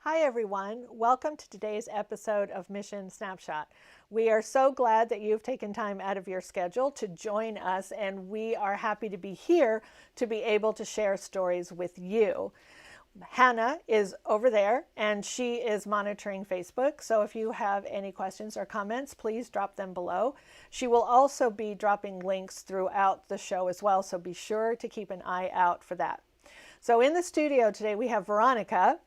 Hi everyone, welcome to today's episode of Mission Snapshot. We are so glad that you've taken time out of your schedule to join us, and we are happy to be here to be able to share stories with you. Hannah is over there and she is monitoring Facebook, so if you have any questions or comments, please drop them below. She will also be dropping links throughout the show as well, so be sure to keep an eye out for that. So in the studio today we have Veronica,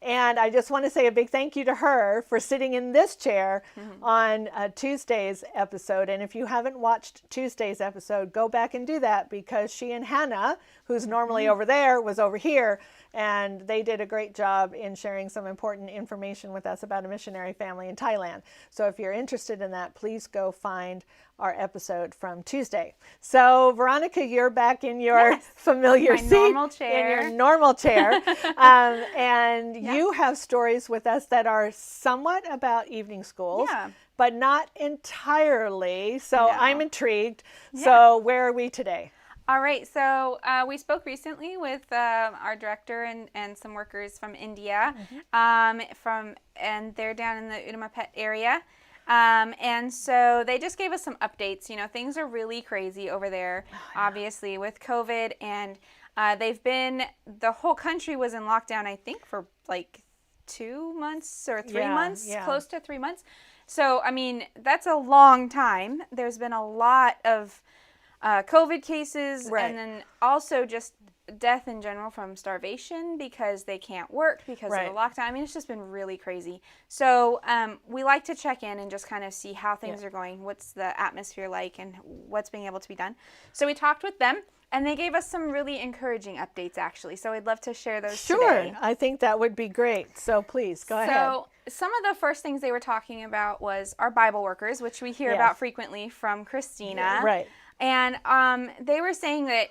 and I just want to say a big thank you to her for sitting in this chair on Tuesday's episode. And if you haven't watched Tuesday's episode, go back and do that, because she and Hannah, who's normally over there, was over here, and they did a great job in sharing some important information with us about a missionary family in Thailand. So if you're interested in that, please go find our episode from Tuesday. So Veronica, you're back in your familiar seat, normal chair. in your normal chair, and you have stories with us that are somewhat about evening schools, but not entirely. So I'm intrigued. So where are we today? All right, so we spoke recently with our director and some workers from India, and they're down in the Uttamappet area. And so they just gave us some updates. You know, things are really crazy over there, obviously, with COVID. And the whole country was in lockdown, I think, for like 2 months or 3 months, close to 3 months. So, I mean, that's a long time. There's been a lot of COVID cases, and then also just death in general from starvation because they can't work because of the lockdown. I mean, it's just been really crazy. So we like to check in and just kind of see how things are going, what's the atmosphere like, and what's being able to be done. So we talked with them, and they gave us some really encouraging updates, actually. So I'd love to share those today. I think that would be great. So please, go ahead. So some of the first things they were talking about was our Bible workers, which we hear about frequently from Christina. And they were saying that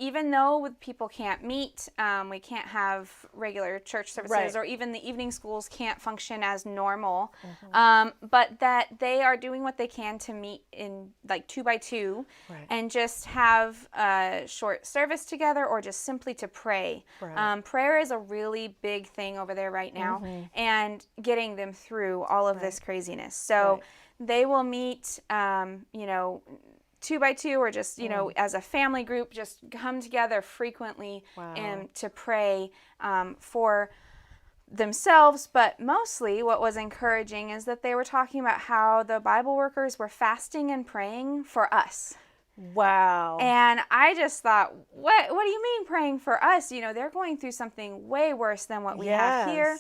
even though people can't meet, we can't have regular church services, or even the evening schools can't function as normal, but that they are doing what they can to meet in like 2 by 2 and just have a short service together, or just simply to pray. Prayer is a really big thing over there right now, and getting them through all of this craziness. So they will meet, 2 by 2, or just, as a family group, just come together frequently and to pray for themselves. But mostly what was encouraging is that they were talking about how the Bible workers were fasting and praying for us. Wow. And I just thought, what do you mean praying for us? They're going through something way worse than what we have here.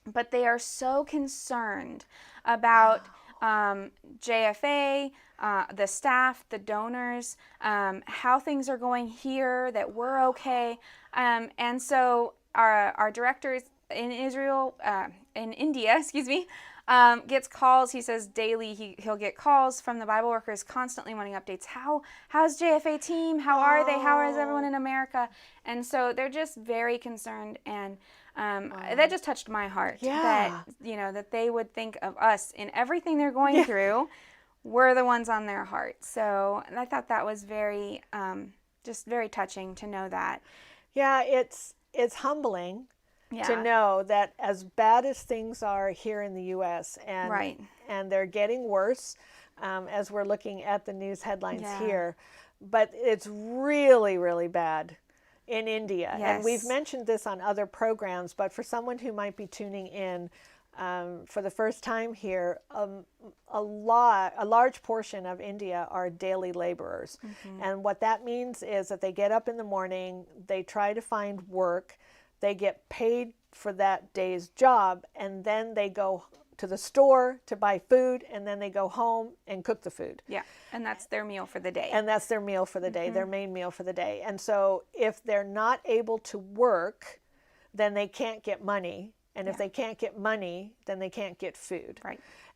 But they are so concerned about JFA, the staff, the donors, how things are going here, that we're okay. And so our directors in India, gets calls. He says daily he'll get calls from the Bible workers constantly wanting updates. How's JFA team? How are they? How is everyone in America? And so they're just very concerned, and that just touched my heart. That that they would think of us in everything they're going through. We're the ones on their heart. So I thought that was very, just very touching to know that. Yeah, it's humbling to know that as bad as things are here in the U.S. and they're getting worse as we're looking at the news headlines here, but it's really, really bad in India. And we've mentioned this on other programs, but for someone who might be tuning in for the first time here, a large portion of India are daily laborers. And what that means is that they get up in the morning, they try to find work, they get paid for that day's job, and then they go to the store to buy food, and then they go home and cook the food. And that's their meal for the day. And that's their meal for the day, their main meal for the day. And so if they're not able to work, then they can't get money. And if they can't get money, then they can't get food.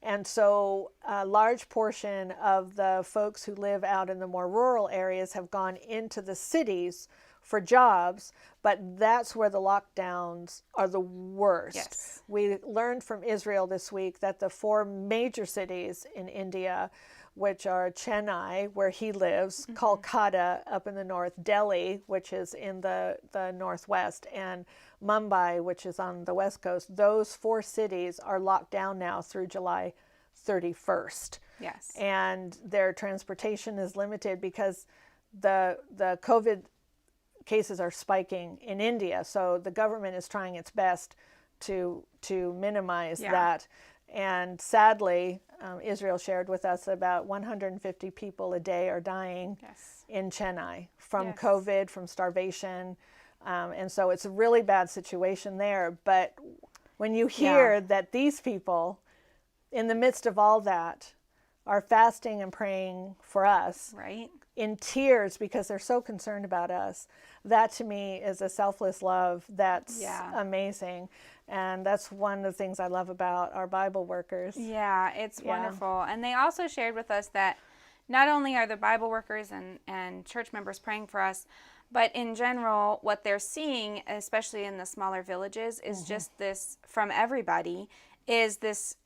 And so a large portion of the folks who live out in the more rural areas have gone into the cities for jobs, but that's where the lockdowns are the worst. Yes. We learned from Israel this week that the 4 major cities in India, which are Chennai, where he lives, Kolkata up in the north, Delhi, which is in the northwest, and Mumbai, which is on the west coast, those 4 cities are locked down now through July 31st. Yes. And their transportation is limited because the COVID cases are spiking in India. So the government is trying its best to minimize that. And sadly, Israel shared with us about 150 people a day are dying in Chennai from COVID, from starvation. And so it's a really bad situation there. But when you hear that these people, in the midst of all that, are fasting and praying for us, right, in tears because they're so concerned about us, that to me is a selfless love that's amazing. And that's one of the things I love about our Bible workers. Yeah, it's wonderful. And they also shared with us that not only are the Bible workers and church members praying for us, but in general, what they're seeing, especially in the smaller villages, is just this, from everybody, is this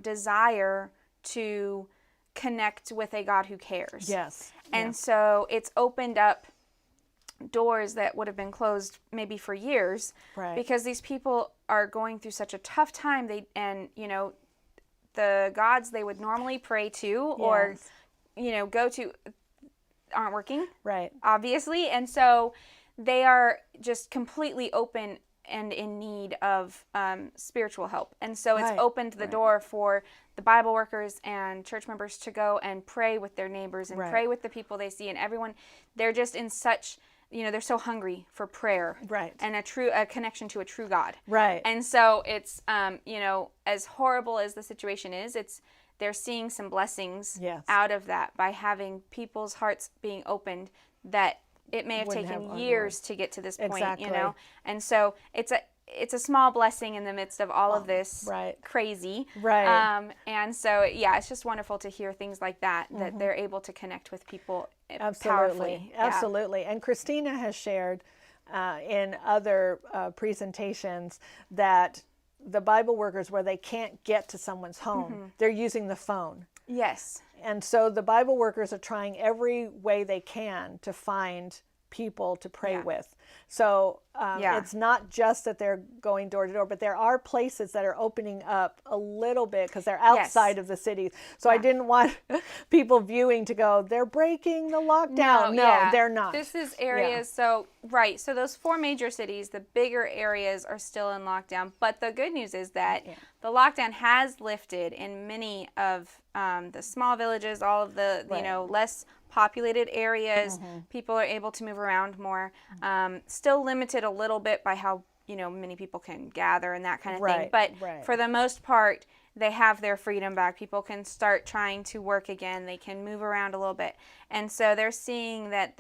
desire to connect with a God who cares. Yes. And so it's opened up doors that would have been closed maybe for years, because these people are going through such a tough time. The gods they would normally pray to or go to aren't working, obviously, and so they are just completely open and in need of spiritual help. And so it's opened the door for the Bible workers and church members to go and pray with their neighbors and pray with the people they see, and everyone. They're just in such, they're so hungry for prayer and a connection to a true God. And so it's, as horrible as the situation is, they're seeing some blessings out of that by having people's hearts being opened that it may have taken years to get to this point, and so it's a small blessing in the midst of all of this crazy. And so, it's just wonderful to hear things like that, that they're able to connect with people powerfully. Absolutely. And Christina has shared in other presentations that the Bible workers, where they can't get to someone's home, they're using the phone. Yes. And so the Bible workers are trying every way they can to find people to pray with. So it's not just that they're going door to door, but there are places that are opening up a little bit because they're outside of the cities. So I didn't want people viewing to go, they're breaking the lockdown. No, they're not. This is areas, so those 4 major cities, the bigger areas are still in lockdown. But the good news is that the lockdown has lifted in many of the small villages, all of the, less populated areas. People are able to move around more. Still limited a little bit by how many people can gather and that kind of thing. But for the most part, they have their freedom back. People can start trying to work again. They can move around a little bit, and so they're seeing that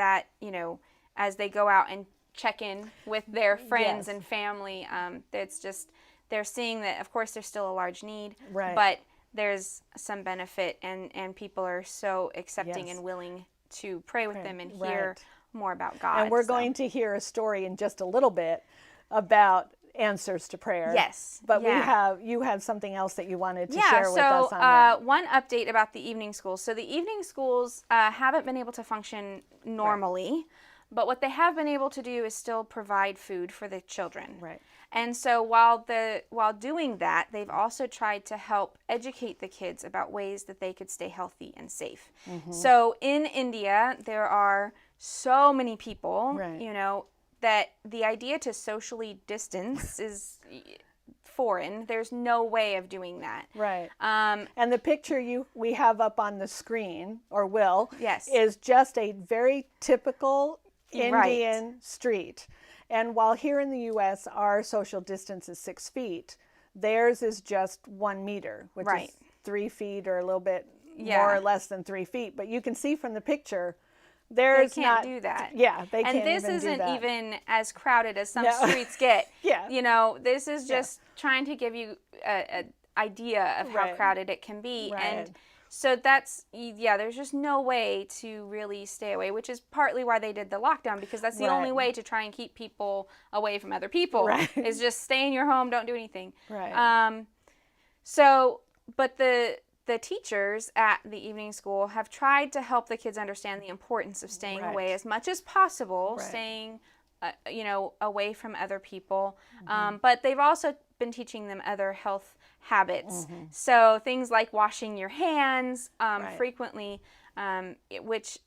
as they go out and check in with their friends and family, it's just they're seeing that. Of course, there's still a large need, but there's some benefit, and people are so accepting and willing to pray with them and hear more about God. And we're going to hear a story in just a little bit about answers to prayer. Yes. But you have something else that you wanted to share with us on that. One update about the evening schools. So the evening schools haven't been able to function normally, but what they have been able to do is still provide food for the children. And so while doing that, they've also tried to help educate the kids about ways that they could stay healthy and safe. So in India, there are so many people, that the idea to socially distance is foreign. There's no way of doing that. And the picture we have up on the screen, or is just a very typical Indian street. And while here in the U.S. our social distance is 6 feet, theirs is just 1 meter, which is 3 feet or a little bit more or less than 3 feet. But you can see from the picture, they can't do that. They can't. And this isn't even as crowded as some streets get. This is just trying to give you an idea of how crowded it can be. And So that's, there's just no way to really stay away, which is partly why they did the lockdown, because that's the only way to try and keep people away from other people, is just stay in your home, don't do anything. Right. But the teachers at the evening school have tried to help the kids understand the importance of staying away as much as possible, staying away from other people. But they've also been teaching them other health habits. So things like washing your hands frequently, which,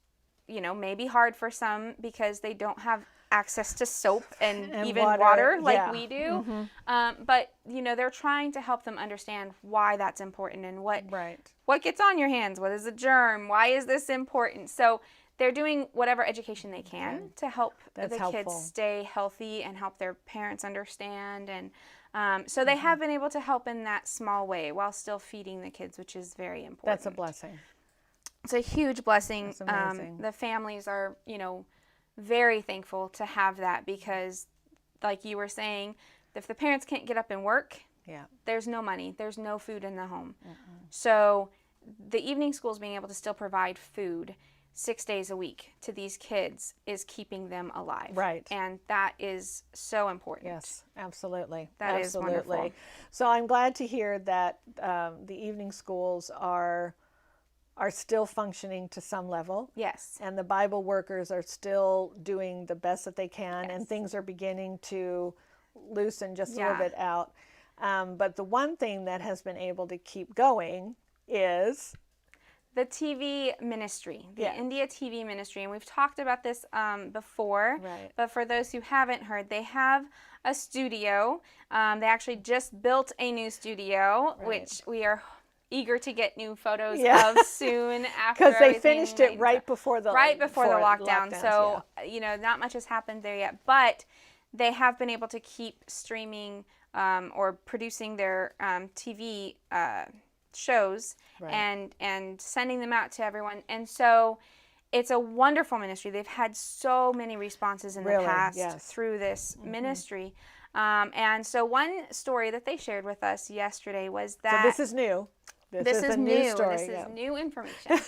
may be hard for some because they don't have access to soap and even water like we do. But, they're trying to help them understand why that's important and what gets on your hands, what is a germ, why is this important. So they're doing whatever education they can to help kids stay healthy and help their parents understand. And so they have been able to help in that small way while still feeding the kids, which is very important. That's a blessing. It's a huge blessing. That's amazing. The families are, very thankful to have that, because like you were saying, if the parents can't get up and work, there's no money, there's no food in the home. So the evening schools being able to still provide food 6 days a week to these kids is keeping them alive. Right. And that is so important. Yes, absolutely. That is wonderful. So I'm glad to hear that the evening schools are still functioning to some level. Yes. And the Bible workers are still doing the best that they can, and things are beginning to loosen just a little bit out. But the one thing that has been able to keep going is the TV ministry, the India TV ministry. And we've talked about this before, but for those who haven't heard, they have a studio. They actually just built a new studio, which we are eager to get new photos of soon, after because they finished it right before the lockdown. So not much has happened there yet, but they have been able to keep streaming or producing their TV shows and sending them out to everyone. And so it's a wonderful ministry. They've had so many responses in the past through this ministry. And so one story that they shared with us yesterday was that... So this is new. This is a new story. This is new information.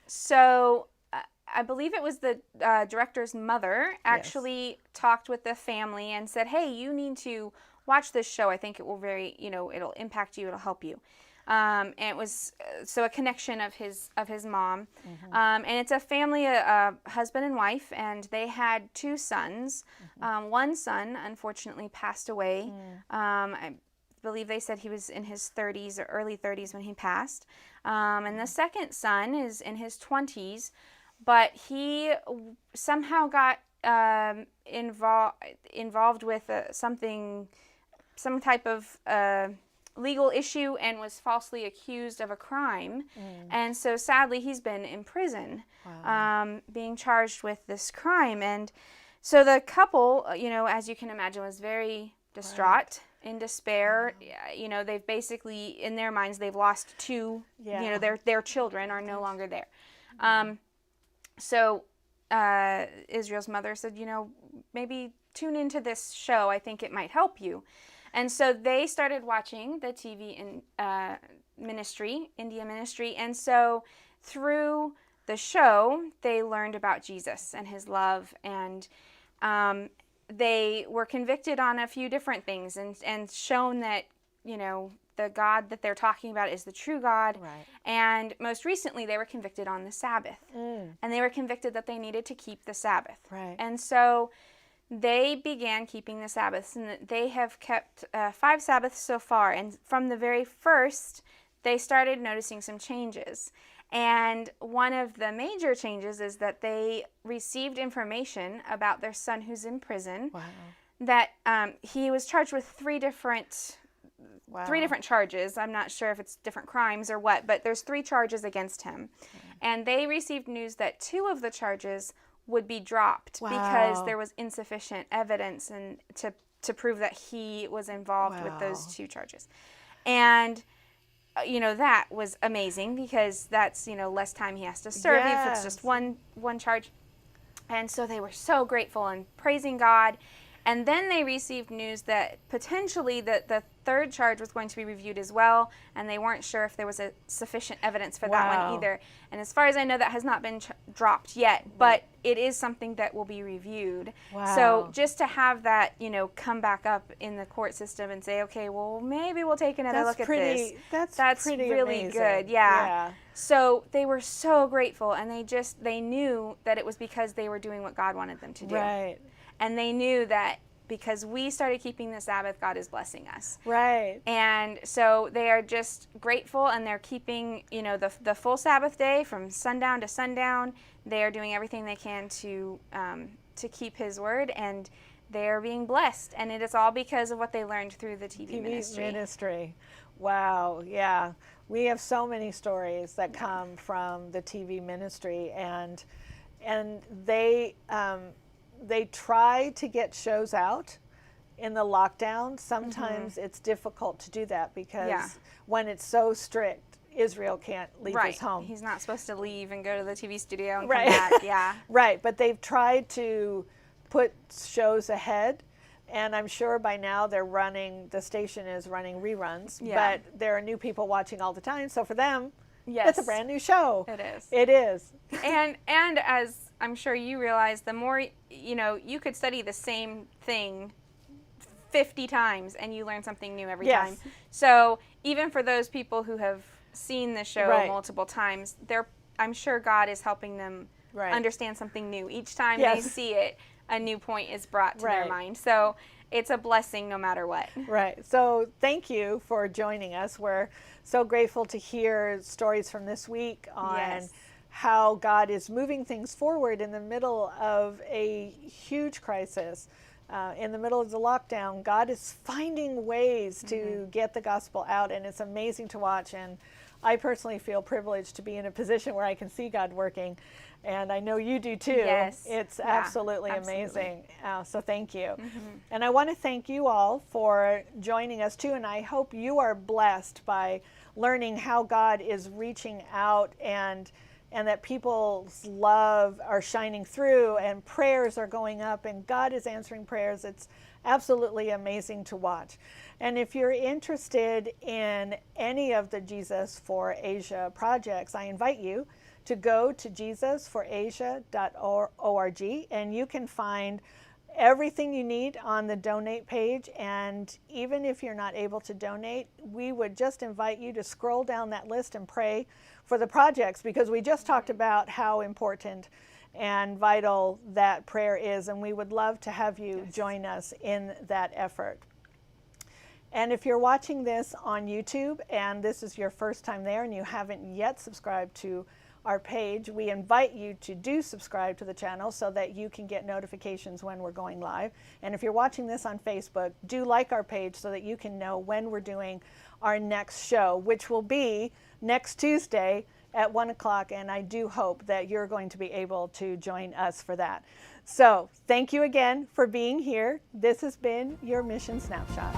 So I believe it was the director's mother actually talked with the family and said, hey, you need to watch this show. I think it will it'll impact you. It'll help you. And it was a connection of his mom. And it's a family, a husband and wife, and they had 2 sons. One son, unfortunately, passed away. I believe they said he was in his 30s or early 30s when he passed. And the second son is in his 20s, but he somehow got involved with some type of legal issue and was falsely accused of a crime. And so sadly he's been in prison, being charged with this crime. And so the couple, as you can imagine, was very distraught, in despair. They've basically, in their minds, they've lost 2, their children are no longer there. So Israel's mother said, maybe tune into this show. I think it might help you. And so they started watching the TV ministry, India ministry. And so through the show, they learned about Jesus and his love. And they were convicted on a few different things and shown that, the God that they're talking about is the true God. And most recently, they were convicted on the Sabbath. And they were convicted that they needed to keep the Sabbath. And so they began keeping the Sabbaths, and they have kept 5 Sabbaths so far. And from the very first, they started noticing some changes. And one of the major changes is that they received information about their son who's in prison, that he was charged with 3 different charges. I'm not sure if it's different crimes or what, but there's 3 charges against him. And they received news that 2 of the charges would be dropped because there was insufficient evidence and to prove that he was involved with those 2 charges. And that was amazing, because that's less time he has to serve if it's just one charge. And so they were so grateful and praising God. And then they received news that potentially the third charge was going to be reviewed as well, and they weren't sure if there was a sufficient evidence for that one either. And as far as I know, that has not been dropped yet, but it is something that will be reviewed. So just to have that, come back up in the court system and say, okay, well, maybe we'll take another look at this. That's pretty really amazing. Good. Yeah. So they were so grateful, and they knew that it was because they were doing what God wanted them to do. Right. And they knew that because we started keeping the Sabbath, God is blessing us. Right. And so they are just grateful, and they're keeping, the full Sabbath day from sundown to sundown. They are doing everything they can to keep His word, and they are being blessed. And it is all because of what they learned through the TV ministry. Wow. Yeah. We have so many stories that come from the TV ministry, and they try to get shows out in the lockdown. Sometimes it's difficult to do that because when it's so strict, Israel can't leave his home. He's not supposed to leave and go to the TV studio and come back. Yeah. Right. But they've tried to put shows ahead, and I'm sure by now the station is running reruns, but there are new people watching all the time. So for them, it's a brand new show. It is. It is. And as I'm sure you realize, the more, you could study the same thing 50 times and you learn something new every time. So even for those people who have seen the show multiple times, I'm sure God is helping them understand something new. Each time they see it, a new point is brought to their mind. So it's a blessing no matter what. Right. So thank you for joining us. We're so grateful to hear stories from this week on how God is moving things forward in the middle of a huge crisis. In the middle of the lockdown, God is finding ways to get the gospel out, and it's amazing to watch. And I personally feel privileged to be in a position where I can see God working, and I know you do too. Yes. It's absolutely amazing. So thank you. And I want to thank you all for joining us too, and I hope you are blessed by learning how God is reaching out, and that people's love are shining through, and prayers are going up, and God is answering prayers. It's absolutely amazing to watch. And if you're interested in any of the Jesus for Asia projects, I invite you to go to jesusforasia.org, and you can find everything you need on the donate page. And even if you're not able to donate, we would just invite you to scroll down that list and pray for the projects, because we just talked about how important and vital that prayer is, and we would love to have you join us in that effort. And if you're watching this on YouTube and this is your first time there and you haven't yet subscribed to our page, we invite you to do subscribe to the channel so that you can get notifications when we're going live. And if you're watching this on Facebook, do like our page so that you can know when we're doing our next show, which will be next Tuesday at 1 o'clock, and I do hope that you're going to be able to join us for that. So thank you again for being here. This has been your Mission Snapshot.